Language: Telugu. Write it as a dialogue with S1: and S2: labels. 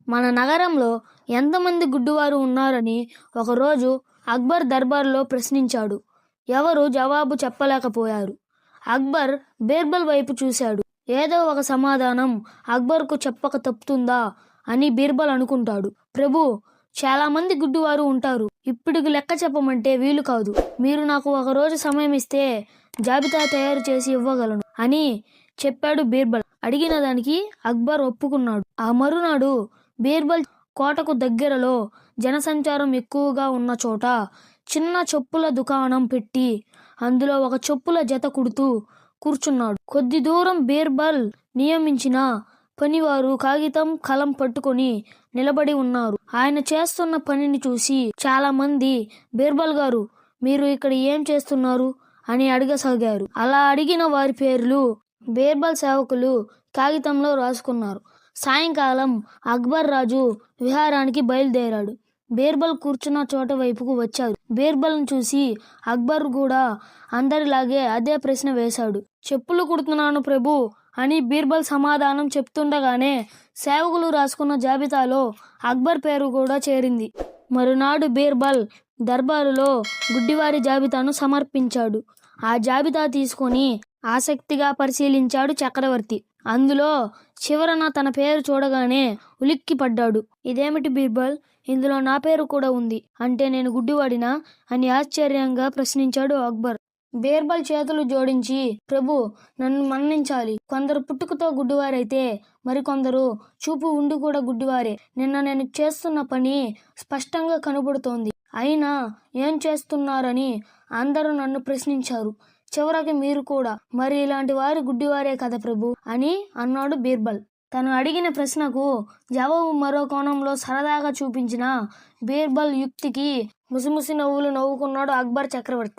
S1: మన నగరంలో ఎంతమంది గుడ్డివారు ఉన్నారని ఒకరోజు అక్బర్ దర్బార్లో ప్రశ్నించాడు. ఎవరు జవాబు చెప్పలేకపోయారు. అక్బర్ బీర్బల్ వైపు చూశాడు. ఏదో ఒక సమాధానం అక్బర్కు చెప్పక తప్పుతుందా అని బీర్బల్ అనుకుంటాడు. ప్రభు, చాలా మంది గుడ్డివారు ఉంటారు. ఇప్పటికి లెక్క చెప్పమంటే వీలు కాదు. మీరు నాకు ఒకరోజు సమయం ఇస్తే జాబితా తయారు చేసి ఇవ్వగలను అని చెప్పాడు బీర్బల్. అడిగిన దానికి అక్బర్ ఒప్పుకున్నాడు. ఆ మరునాడు బీర్బల్ కోటకు దగ్గరలో జనసంచారం ఎక్కువగా ఉన్న చోట చిన్న చెప్పుల దుకాణం పెట్టి అందులో ఒక చెప్పుల జత కుడుతూ కూర్చున్నాడు. కొద్ది దూరం బీర్బల్ నియమించిన పనివారు కాగితం కలం పట్టుకొని నిలబడి ఉన్నారు. ఆయన చేస్తున్న పనిని చూసి చాలా మంది బీర్బల్ గారు, మీరు ఇక్కడ ఏం చేస్తున్నారు అని అడగసాగారు. అలా అడిగిన వారి పేర్లు బీర్బల్ సేవకులు కాగితంలో రాసుకున్నారు. సాయంకాలం అక్బర్ రాజు విహారానికి బయలుదేరాడు. బీర్బల్ కూర్చున్న చోట వైపుకు వచ్చారు. బీర్బల్ను చూసి అక్బర్ కూడా అందరిలాగే అదే ప్రశ్న వేశాడు. చెప్పులు కుడుతున్నాను ప్రభు అని బీర్బల్ సమాధానం చెప్తుండగానే సేవకులు రాసుకున్న జాబితాలో అక్బర్ పేరు కూడా చేరింది. మరునాడు బీర్బల్ దర్బారులో గుడ్డివారి జాబితాను సమర్పించాడు. ఆ జాబితా తీసుకొని ఆసక్తిగా పరిశీలించాడు చక్రవర్తి. అందులో చివరన తన పేరు చూడగానే ఉలిక్కి పడ్డాడు. ఇదేమిటి బీర్బల్, ఇందులో నా పేరు కూడా ఉంది. అంటే నేను గుడ్డివాడినా అని ఆశ్చర్యంగా ప్రశ్నించాడు అక్బర్. బీర్బల్ చేతులు జోడించి, ప్రభు, నన్ను మన్నించాలి. కొందరు పుట్టుకతో గుడ్డివారైతే మరికొందరు చూపు ఉండి కూడా గుడ్డివారే. నిన్న నేను చేస్తున్న పని స్పష్టంగా కనబడుతోంది. అయినా ఏం చేస్తున్నారని అందరూ నన్ను ప్రశ్నించారు. చివరికి మీరు కూడా. మరి ఇలాంటి వారు గుడ్డివారే కదా ప్రభు అని అన్నాడు బీర్బల్. తను అడిగిన ప్రశ్నకు జవాబు మరో కోణంలో సరదాగా చూపించిన బీర్బల్ యుక్తికి ముసిముసి నవ్వులు నవ్వుకున్నాడు అక్బర్ చక్రవర్తి.